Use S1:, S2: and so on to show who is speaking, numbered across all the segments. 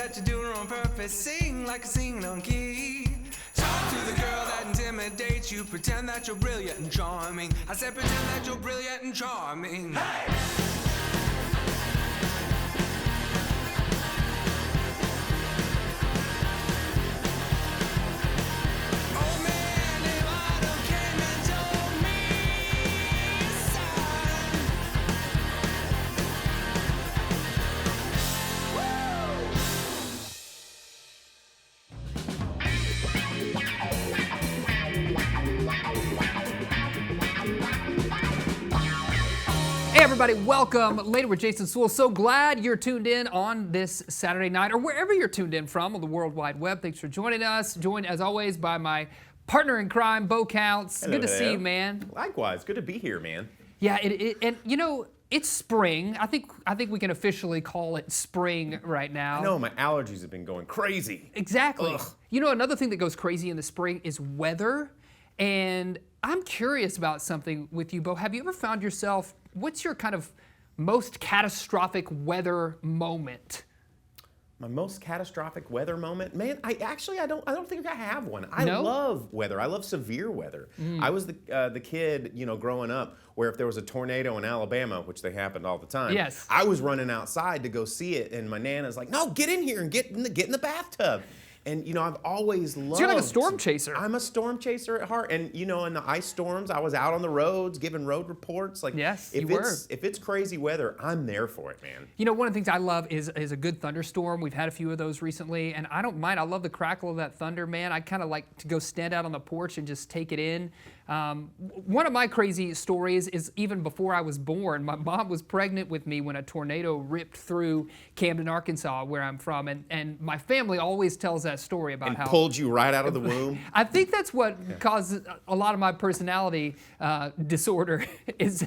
S1: that you're doing it on purpose. Sing like a singing on key. Talk to the girl that intimidates you. Pretend that you're brilliant and charming. I said pretend that you're brilliant and charming. Hey!
S2: Hey everybody, welcome. Later with Jason Suel. So glad you're tuned in on this Saturday night, or wherever you're tuned in from on the World Wide Web. Thanks for joining us. Joined as always by my partner in crime, Bo Counts.
S3: Hello,
S2: good to see you, man.
S3: Likewise, good to be here, man.
S2: Yeah, and you know, it's spring. I think we can officially call it spring right now.
S3: I know, my allergies have been going crazy.
S2: Exactly.
S3: Ugh.
S2: You know, another thing that goes crazy in the spring is weather. And I'm curious about something with you, Bo. Have you ever found yourself, what's your kind of most catastrophic weather moment?
S3: My most catastrophic weather moment? Man, I don't think I have one.
S2: No?
S3: Love weather. I love severe weather. I was the kid, growing up, where if there was a tornado in Alabama, which they happened all the time,
S2: yes,
S3: I was running outside to go see it, and my Nana's like, "No, get in here and get in the bathtub." And I've always loved.
S2: So you're like a storm chaser.
S3: I'm a storm chaser at heart, and in the ice storms, I was out on the roads giving road reports. Like,
S2: yes,
S3: if it's crazy weather, I'm there for it, man.
S2: One of the things I love is a good thunderstorm. We've had a few of those recently, and I don't mind. I love the crackle of that thunder, man. I kind of like to go stand out on the porch and just take it in. One of my crazy stories is even before I was born. My mom was pregnant with me when a tornado ripped through Camden, Arkansas, where I'm from, and my family always tells that story about how
S3: pulled you right out of the womb.
S2: I think that's what caused a lot of my personality disorder. is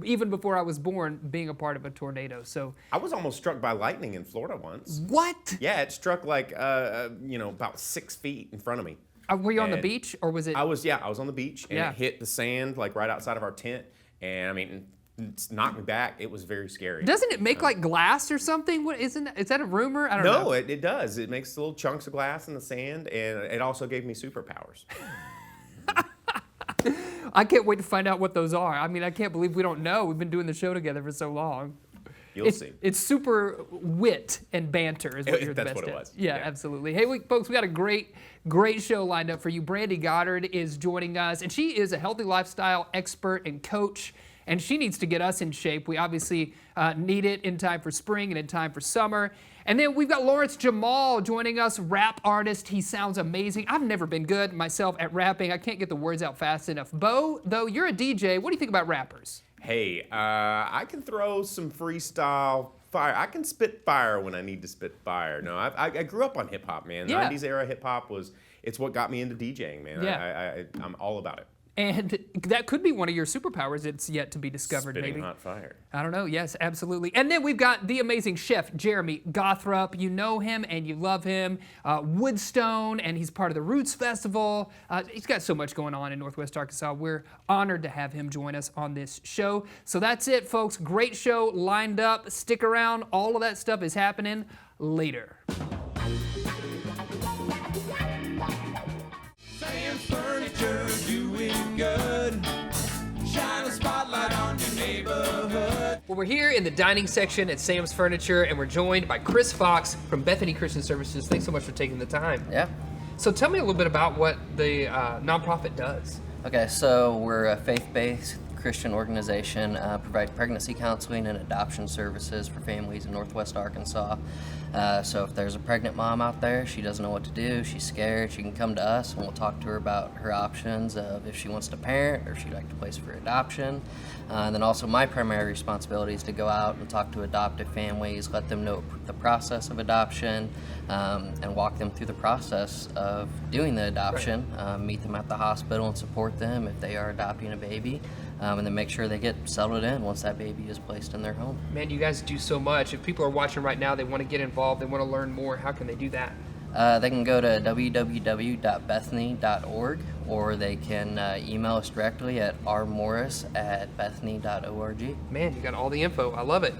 S2: even before I was born, being a part of a tornado. So
S3: I was almost struck by lightning in Florida once.
S2: What?
S3: Yeah, it struck like about 6 feet in front of me.
S2: Were you on the beach, or was it?
S3: I was on the beach, and it hit the sand like right outside of our tent, and I mean, it's knocked me back. It was very scary.
S2: Doesn't it make like glass or something? What is that a rumor? I don't know.
S3: No, it does. It makes little chunks of glass in the sand, and it also gave me superpowers.
S2: I can't wait to find out what those are. I mean, I can't believe we don't know. We've been doing the show together for so long.
S3: You'll see.
S2: It's super wit and banter is what you're the best at.
S3: That's what it was.
S2: Yeah, absolutely. Hey, folks, we got a great show lined up for you. Brandi Goddard is joining us, and she is a healthy lifestyle expert and coach, and she needs to get us in shape. We obviously need it in time for spring and in time for summer. And then we've got Lawrence Jamal joining us, rap artist. He sounds amazing. I've never been good myself at rapping. I can't get the words out fast enough. Bo, though, you're a DJ. What do you think about rappers?
S3: Hey, I can throw some freestyle fire. I can spit fire when I need to spit fire. No, I grew up on hip hop, man.
S2: Yeah.
S3: 90s era hip hop it's what got me into DJing, man.
S2: Yeah.
S3: I'm all about it.
S2: And that could be one of your superpowers. It's yet to be discovered,
S3: Spitting
S2: maybe.
S3: hot fire.
S2: I don't know. Yes, absolutely. And then we've got the amazing chef, Jeremy Gothrup. You know him and you love him. Woodstone, and he's part of the Roots Festival. He's got so much going on in Northwest Arkansas. We're honored to have him join us on this show. So that's it, folks. Great show lined up. Stick around. All of that stuff is happening later.
S1: Sam's Furniture doing good. Shine a spotlight on your neighborhood.
S2: Well, we're here in the dining section at Sam's Furniture, and we're joined by Chris Fox from Bethany Christian Services. Thanks so much for taking the time.
S4: Yeah.
S2: So tell me a little bit about what the nonprofit does.
S4: Okay, so we're a faith-based Christian organization, provide pregnancy counseling and adoption services for families in Northwest Arkansas. So if there's a pregnant mom out there, she doesn't know what to do, she's scared, she can come to us and we'll talk to her about her options of if she wants to parent or if she'd like to place for adoption. And then also my primary responsibility is to go out and talk to adoptive families, let them know the process of adoption, and walk them through the process of doing the adoption, meet them at the hospital and support them if they are adopting a baby. And then make sure they get settled in once that baby is placed in their home.
S2: Man, you guys do so much. If people are watching right now, they want to get involved, they want to learn more, how can they do that?
S4: They can go to www.bethany.org, or they can email us directly at rmorris@bethany.org.
S2: Man, you got all the info. I love it.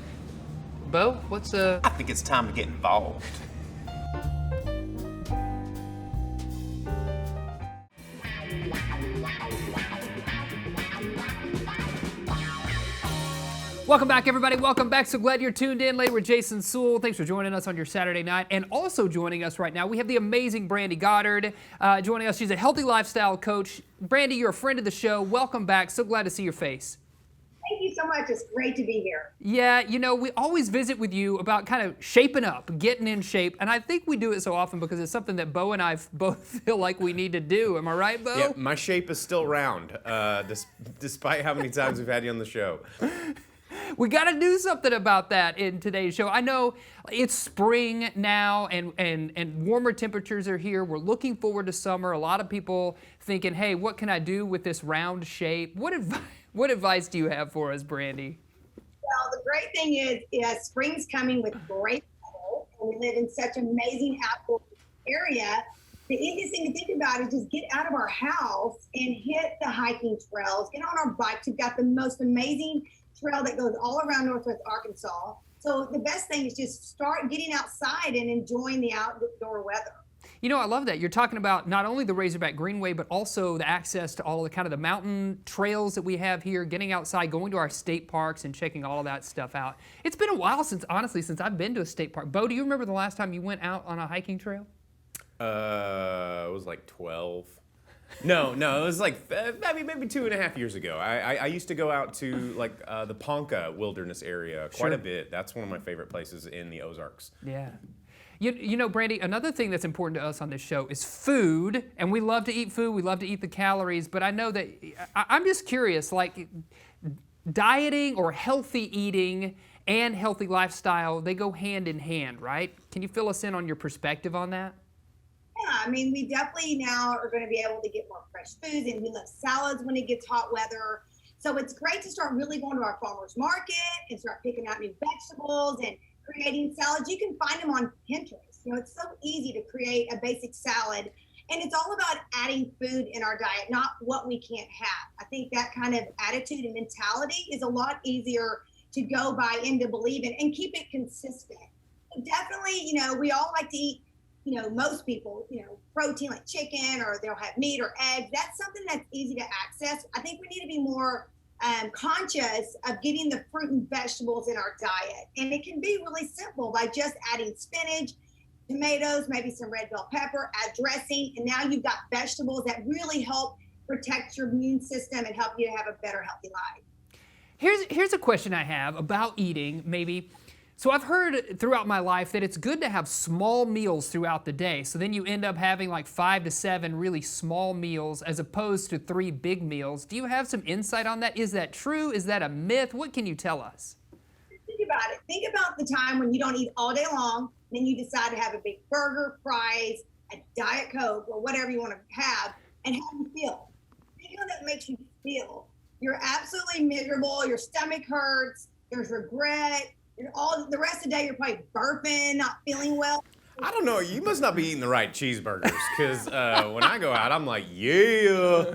S2: Bo, what's
S3: I think it's time to get involved.
S2: Welcome back, everybody. Welcome back. So glad you're tuned in. Later with Jason Suel. Thanks for joining us on your Saturday night. And also joining us right now, we have the amazing Brandi Goddard joining us. She's a healthy lifestyle coach. Brandi, you're a friend of the show. Welcome back. So glad to see your face.
S5: Thank you so much. It's great to be here.
S2: Yeah, you know, we always visit with you about kind of shaping up, getting in shape. And I think we do it so often because it's something that Bo and I both feel like we need to do. Am I right, Bo?
S3: Yeah, my shape is still round, despite how many times we've had you on the show.
S2: We got to do something about that in today's show. I know it's spring now and warmer temperatures are here. We're looking forward to summer. A lot of people thinking, hey, what can I do with this round shape? What advice do you have for us, Brandi?
S5: Well, the great thing is spring's coming with great weather, and we live in such an amazing outdoor area. The easiest thing to think about is just get out of our house and hit the hiking trails, get on our bikes. We've got the most amazing trail that goes all around Northwest Arkansas. So the best thing is just start getting outside and enjoying the outdoor weather.
S2: You know, I love that. You're talking about not only the Razorback Greenway, but also the access to all of the kind of the mountain trails that we have here, getting outside, going to our state parks and checking all of that stuff out. It's been a while since I've been to a state park. Bo, do you remember the last time you went out on a hiking trail?
S3: It was like 12. No, it was like maybe 2.5 years ago. I used to go out to like the Ponca Wilderness area quite a bit. That's one of my favorite places in the Ozarks.
S2: Yeah. You know, Brandi, another thing that's important to us on this show is food, and we love to eat food. We love to eat the calories, but I know that I'm just curious, like dieting or healthy eating and healthy lifestyle, they go hand in hand, right? Can you fill us in on your perspective on that?
S5: Yeah, I mean, we definitely now are going to be able to get more fresh foods, and we love salads when it gets hot weather. So it's great to start really going to our farmers market and start picking out new vegetables and creating salads. You can find them on Pinterest. You know, it's so easy to create a basic salad, and it's all about adding food in our diet, not what we can't have. I think that kind of attitude and mentality is a lot easier to go by and to believe in and keep it consistent. So definitely, you know, we all like to eat, you know, most people, you know, protein like chicken, or they'll have meat or eggs. That's something that's easy to access. I think we need to be more conscious of getting the fruit and vegetables in our diet. And it can be really simple by just adding spinach, tomatoes, maybe some red bell pepper, add dressing, and now you've got vegetables that really help protect your immune system and help you to have a better, healthy life.
S2: Here's a question I have about eating, maybe. So I've heard throughout my life that it's good to have small meals throughout the day. So then you end up having like 5 to 7 really small meals as opposed to 3 big meals. Do you have some insight on that? Is that true? Is that a myth? What can you tell us?
S5: Think about it. Think about the time when you don't eat all day long, then you decide to have a big burger, fries, a Diet Coke, or whatever you want to have, and how you feel. Think how that makes you feel. You're absolutely miserable. Your stomach hurts. There's regret. The rest of the day, you're probably burping, not feeling well.
S3: I don't know. You must not be eating the right cheeseburgers, because when I go out, I'm like, yeah.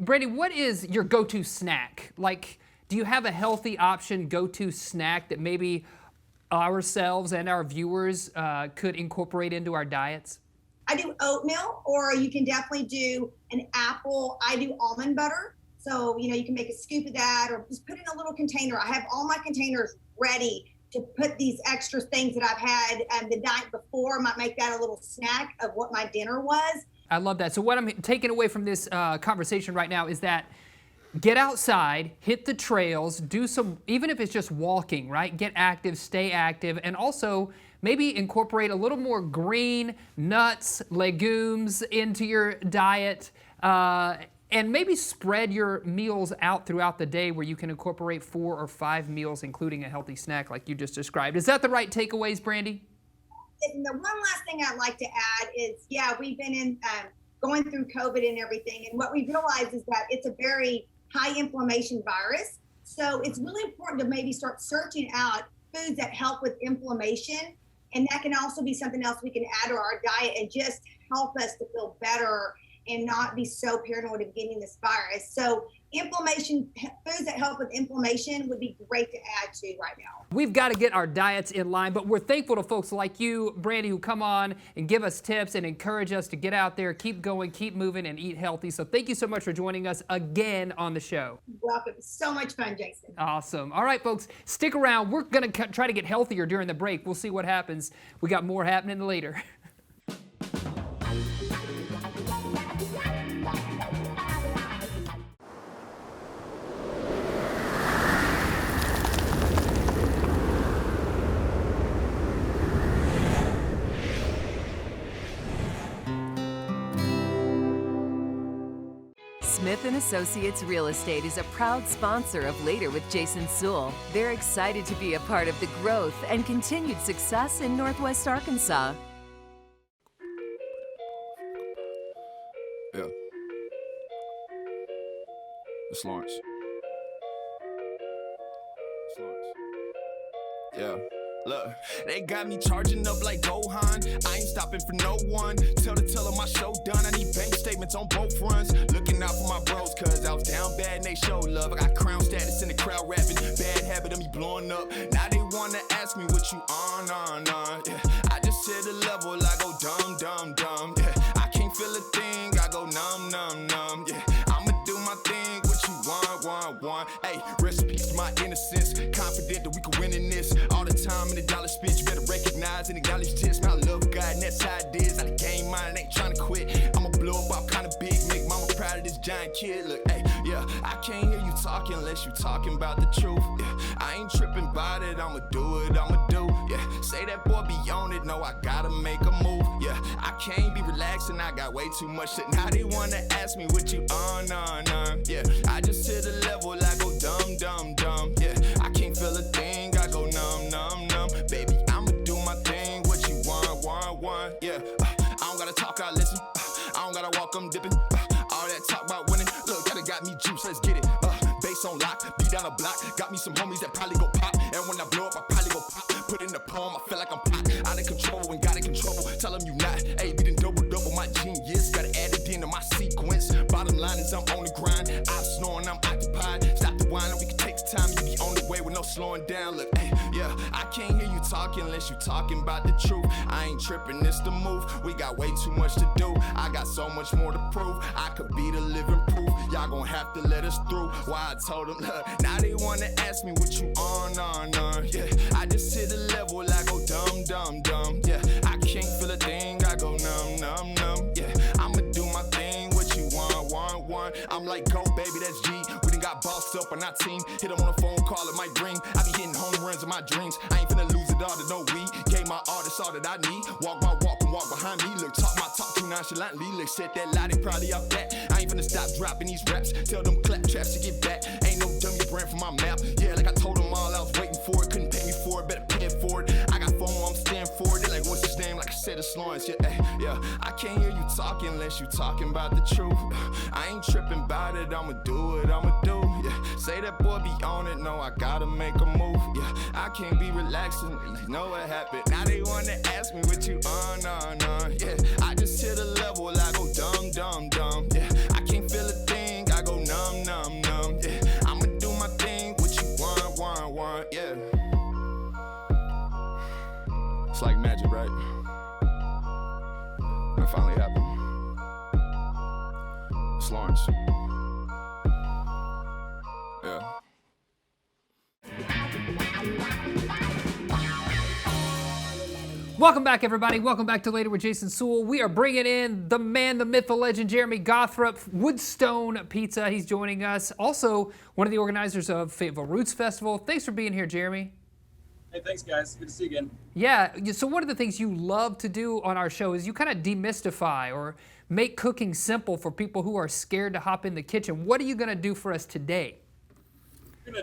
S2: Brandi, what is your go-to snack? Like, do you have a healthy option go-to snack that maybe ourselves and our viewers could incorporate into our diets?
S5: I do oatmeal, or you can definitely do an apple. I do almond butter. So, you know, you can make a scoop of that or just put in a little container. I have all my containers ready to put these extra things that I've had the night before. I might make that a little snack of what my dinner was.
S2: I love that. So what I'm taking away from this conversation right now is that get outside, hit the trails, do some, even if it's just walking, right? Get active, stay active, and also maybe incorporate a little more green, nuts, legumes into your diet. And maybe spread your meals out throughout the day where you can incorporate 4 or 5 meals, including a healthy snack like you just described. Is that the right takeaways, Brandi?
S5: And the one last thing I'd like to add is, we've been going through COVID and everything. And what we realized is that it's a very high inflammation virus. So it's really important to maybe start searching out foods that help with inflammation. And that can also be something else we can add to our diet and just help us to feel better and not be so paranoid of getting this virus. So inflammation, foods that help with inflammation would be great to add to right now.
S2: We've got to get our diets in line, but we're thankful to folks like you, Brandi, who come on and give us tips and encourage us to get out there, keep going, keep moving, and eat healthy. So thank you so much for joining us again on the show.
S5: Welcome. So much fun, Jason.
S2: Awesome. All right, folks, stick around. We're going to try to get healthier during the break. We'll see what happens. We got more happening later.
S6: Smith & Associates Real Estate is a proud sponsor of Later with Jason Suel. They're excited to be a part of the growth and continued success in Northwest Arkansas.
S7: Yeah. It's Lawrence. It's Lawrence. Yeah. Look, they got me charging up like Gohan. I ain't stopping for no one. Tell them my show done. I need bank statements on both runs. Looking out for my bros, cause I was down bad and they show love. I got crown status in the crowd rapping. Bad habit of me blowing up. Now they wanna ask me what you on. Yeah. I just hit a level, I go dumb. Yeah. I can't feel a thing, I go numb. Yeah. I'ma do my thing, what you want. Hey, rest in peace to my innocence. Confident that we can win in this. All the time in the dollar speech, you better recognize and acknowledge this. Man, I love God, and that's how it is. Out the game mind, ain't trying to quit. I'ma blow up all kind of big, make mama proud of this giant kid. Look, hey, yeah, I can't hear you talking unless you talking about the truth. Yeah, I ain't tripping about it, I'ma do it, Yeah, say that boy be on it, no, I gotta make a move. Yeah, I can't be relaxing, I got way too much shit. Now they wanna ask me what you on. Yeah, I just hit a level, I go dumb. Yeah, I can't feel a thing, I go numb. Baby, I'ma do my thing, what you want. Yeah, I don't gotta talk, I listen. I don't gotta walk, I'm dipping. All that talk about winning, look, that got me juice, let's get it. Bass on lock, beat down a block. Got me some homies that probably go pop. And when I blow up, I probably go pop. Put in the poem, I feel like I'm pop. Out of control and got in control. Tell them you not. Hey, we done double my genius. Gotta add it into my sequence. Bottom line is I'm on the grind. I'm snoring, I'm occupied. Stop the wine and we can take time. You be on the way with no slowing down. Look, hey, yeah, I can't hear you talking unless you talking about the truth. I ain't tripping, it's the move. We got way too much to do. I got so much more to prove. I could be the living proof. Y'all gon' have to let us through. Why I told them, look, now they wanna ask me what you on. Yeah, I just hit a level, I go dumb. Yeah, I can't feel a thing, I go numb. Yeah, I'ma do my thing, what you want. I'm like, go baby, that's G. We done got bossed up on our team. Hit them on a phone call, it might ring. I be hitting home runs in my dreams. I ain't finna lose it all to no weed. Gave my artist all that I need. Walk my walk and walk behind me. Look, talk my talk too nonchalantly. Look, set that lie, they probably off that. I ain't finna stop dropping these raps. Tell them clap traps to get back. Ain't no dummy brand for my map. Yeah, like I told them all, I was waiting for it. Couldn't pay me for it, better pay it for it. I got FOMO, I'm staying for it. They like, what's his name? Like I said, it's Lawrence. Yeah, I can't hear you talking unless you talking about the truth. I ain't tripping about it, I'ma do. Yeah, say that boy be on it, no, I gotta make a move. Yeah, I can't be relaxing, you know what happened. Now they wanna ask me what you on. Yeah, I just hit a level, I go dumb. Yeah, I can't feel a thing, I go numb. Yeah, I'ma do my thing, what you want. Yeah, it's like magic, right? It finally happened. It's Lawrence. Yeah.
S2: Welcome back, everybody. Welcome back to Later with Jason Suel. We are bringing in the man, the myth, the legend, Jeremy Gothrop, Woodstone Pizza. He's joining us. Also, one of the organizers of Fayetteville Roots Festival. Thanks for being here, Jeremy.
S8: Hey, thanks, guys. Good to see you again.
S2: Yeah, so one of the things you love to do on our show is you kind of demystify or make cooking simple for people who are scared to hop in the kitchen. What are you going to do for us today?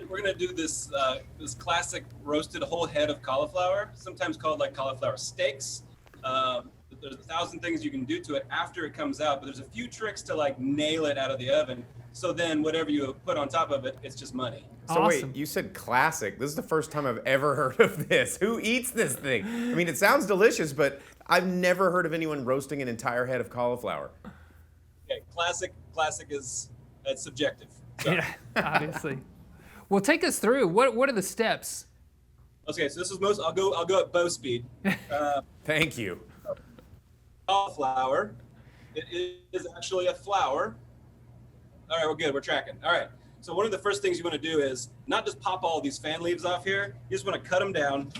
S8: We're gonna do this this classic roasted whole head of cauliflower, sometimes called like cauliflower steaks. There's 1,000 things you can do to it after it comes out, but there's a few tricks to like nail it out of the oven. So then whatever you put on top of it, it's just money.
S3: So
S2: Awesome.
S3: wait, you said classic. This is the first time I've ever heard of this. Who eats this thing? I mean, it sounds delicious, but I've never heard of anyone roasting an entire head of cauliflower.
S8: Okay, classic is it's subjective. So.
S2: Yeah, obviously. Well, take us through. What are the steps?
S8: Okay, so this is I'll go at bow speed.
S3: Thank you.
S8: Cauliflower. It is actually a flower. All right, we're good. We're tracking. All right. So one of the first things you want to do is not just pop all these fan leaves off here. You just want to cut them down.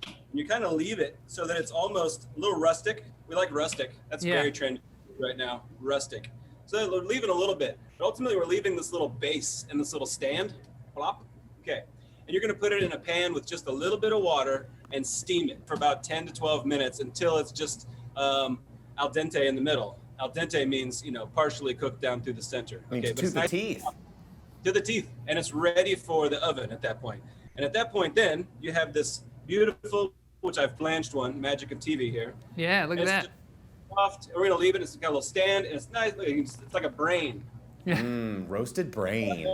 S8: And you kind of leave it so that it's almost a little rustic. We like rustic. That's very trendy right now. Rustic. So we're leaving a little bit. But ultimately, we're leaving this little base and this little stand. Plop. Okay. And you're going to put it in a pan with just a little bit of water and steam it for about 10 to 12 minutes until it's just al dente in the middle. Al dente means, partially cooked down through the center.
S3: Okay, to the teeth.
S8: To the teeth. And it's ready for the oven at that point. And at that point, then you have this beautiful, which I've blanched one, magic of TV here.
S2: Yeah, look at that.
S8: Soft. We're going to leave it. It's got a little stand, and it's nice. It's like a brain.
S3: Roasted brain.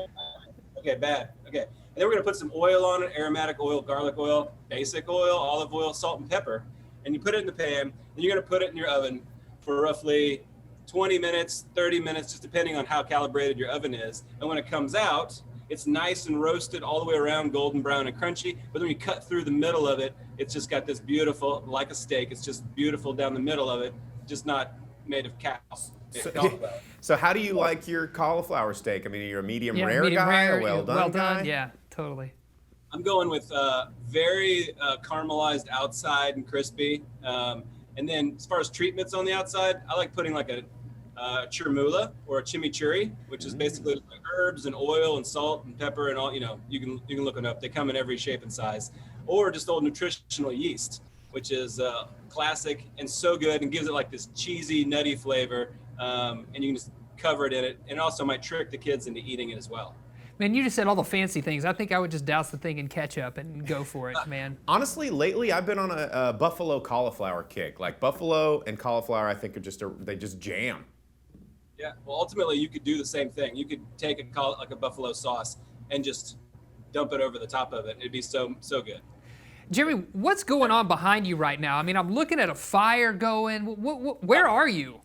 S8: Okay, bad. Okay. And then we're going to put some oil on it, aromatic oil, garlic oil, basic oil, olive oil, salt, and pepper. And you put it in the pan, and you're going to put it in your oven for roughly 20 minutes, 30 minutes, just depending on how calibrated your oven is. And when it comes out, it's nice and roasted all the way around, golden brown and crunchy. But when you cut through the middle of it, it's just got this beautiful, like a steak, it's just beautiful down the middle of it, just not made of cow.
S3: So how do you like your cauliflower steak? I mean, you're a medium rare
S2: medium
S3: guy
S2: rare,
S3: or well done guy?
S2: Yeah, totally.
S8: I'm going with very caramelized outside and crispy. And then as far as treatments on the outside, I like putting like a chermoula or a chimichurri, which is basically like herbs and oil and salt and pepper and all, you can look it up. They come in every shape and size. Or just old nutritional yeast, which is classic and so good and gives it like this cheesy, nutty flavor. And you can just cover it in it. And it also might trick the kids into eating it as well.
S2: Man, you just said all the fancy things. I think I would just douse the thing in ketchup and go for it, man.
S3: Honestly, lately I've been on a buffalo cauliflower kick. Like buffalo and cauliflower, I think they just jam.
S8: Yeah, well, ultimately you could do the same thing. You could take a buffalo sauce and just dump it over the top of it. It'd be so good.
S2: Jeremy, what's going on behind you right now? I mean, I'm looking at a fire going. Where are you?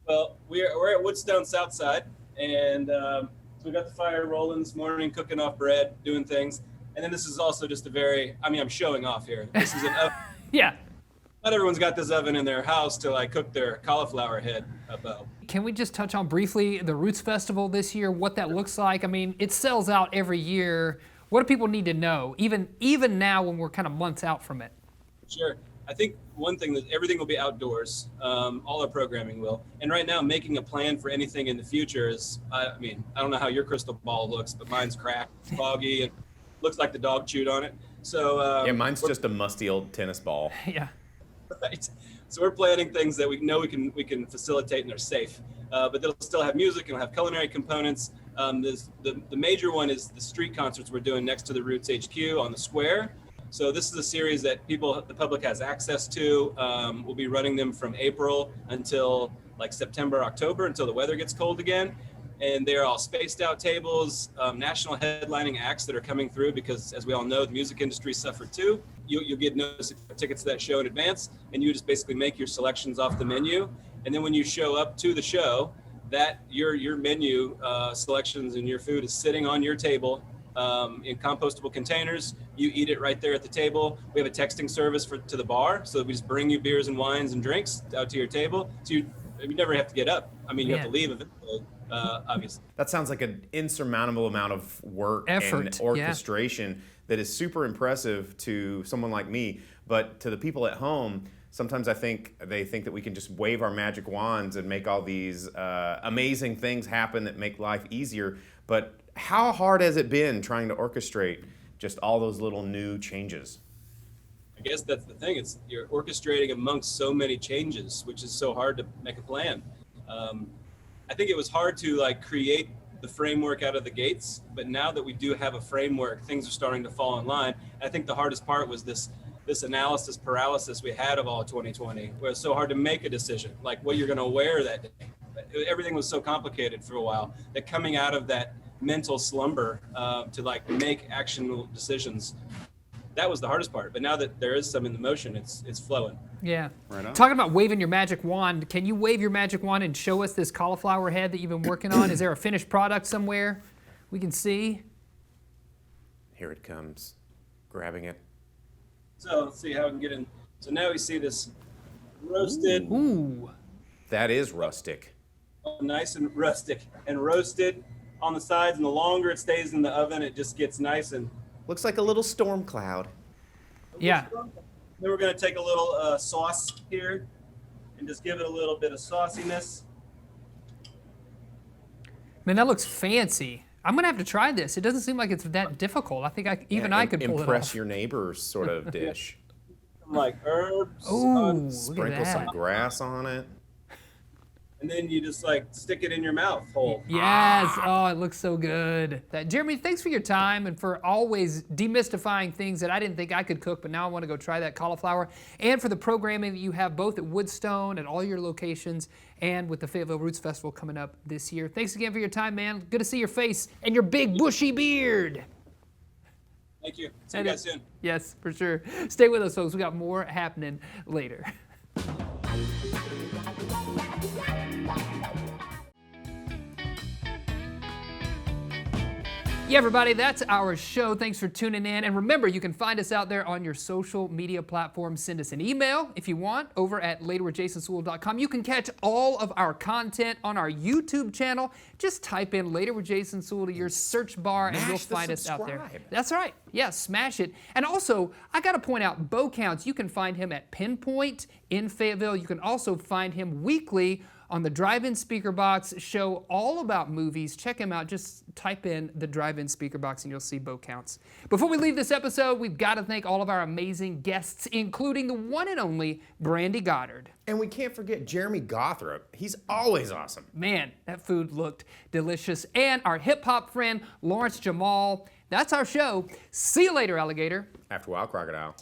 S8: Well, we're at Woodstone Southside, and so we got the fire rolling this morning, cooking off bread, doing things. And then this is also just I'm showing off here. This is an oven.
S2: Yeah.
S8: Not everyone's got this oven in their house to cook their cauliflower head above.
S2: Can we just touch on briefly the Roots Festival this year, what that looks like? I mean, it sells out every year. What do people need to know, even now when we're kind of months out from it?
S8: Sure. I think one thing that everything will be outdoors. All our programming will. And right now, making a plan for anything in the future is, I don't know how your crystal ball looks, but mine's cracked, foggy, and looks like the dog chewed on it. So
S3: yeah, mine's just a musty old tennis ball.
S2: Yeah.
S8: Right. So we're planning things that we know we can facilitate and are safe, but they'll still have music and it'll have culinary components. The major one is the street concerts we're doing next to the Roots HQ on the square. So this is a series that the public has access to. We'll be running them from April until September, October, until the weather gets cold again. And they're all spaced out tables, national headlining acts that are coming through because, as we all know, the music industry suffered too. You'll get notice tickets to that show in advance, and you just basically make your selections off the menu. And then when you show up to the show, that your menu selections and your food is sitting on your table in compostable containers. You eat it right there at the table. We have a texting service to the bar, so we just bring you beers and wines and drinks out to your table. So you never have to get up. You have to leave eventually. Obviously.
S3: That sounds like an insurmountable amount of work
S2: effort
S3: and orchestration that is super impressive to someone like me. But to the people at home, sometimes they think that we can just wave our magic wands and make all these amazing things happen that make life easier. But how hard has it been trying to orchestrate just all those little new changes?
S8: I guess that's the thing. You're orchestrating amongst so many changes, which is so hard to make a plan. I think it was hard to create the framework out of the gates, but now that we do have a framework, things are starting to fall in line. And I think the hardest part was this analysis paralysis we had of all 2020, where it's so hard to make a decision, like what you're going to wear that day. Everything was so complicated for a while that coming out of that mental slumber to make actionable decisions, that was the hardest part. But now that there is some in the motion, it's flowing.
S2: Yeah.
S3: Right on.
S2: Talking about waving your magic wand, can you wave your magic wand and show us this cauliflower head that you've been working on? Is there a finished product somewhere we can see?
S3: Here it comes. Grabbing it.
S8: So let's see how we can get in. So now we see this roasted,
S2: Ooh.
S3: That is rustic.
S8: nice and rustic and roasted on the sides. And the longer it stays in the oven, it just gets nice and.
S3: Looks like a little storm cloud.
S2: Yeah.
S8: Then we're going to take a little sauce here and just give it a little bit of sauciness.
S2: Man, that looks fancy. I'm gonna have to try this. It doesn't seem like it's that difficult. I think I could pull it off.
S3: Impress your neighbors sort of dish.
S8: Some like herbs.
S2: Ooh, look at
S3: Sprinkle some
S2: that.
S3: grass on it.
S8: And then you just like stick it in your mouth whole.
S2: Yes. Oh, it looks so good. Jeremy, thanks for your time and for always demystifying things that I didn't think I could cook, but now I want to go try that cauliflower. And for the programming that you have both at Woodstone at all your locations and with the Fayetteville Roots Festival coming up this year. Thanks again for your time, man. Good to see your face and your big bushy beard.
S8: Thank you. See you guys soon.
S2: Yes, for sure. Stay with us, folks. We got more happening later. Yeah, everybody, that's our show. Thanks for tuning in. And remember, you can find us out there on your social media platforms. Send us an email if you want over at laterwithjasonsuel.com. You can catch all of our content on our YouTube channel. Just type in Later with Jason Suel to your search bar and you'll find us out there. That's right. Yeah, smash it. And also, I got to point out Bo Counts. You can find him at Pinpoint in Fayetteville. You can also find him weekly on the Drive-In Speaker Box show all about movies. Check him out. Just type in the Drive-In Speaker Box and you'll see Bo Counts. Before we leave this episode, we've got to thank all of our amazing guests, including the one and only Brandi Goddard.
S3: And we can't forget Jeremy Gothrop. He's always awesome.
S2: Man, that food looked delicious. And our hip-hop friend, Lawrence Jamal. That's our show. See you later, alligator.
S3: After a while, crocodile.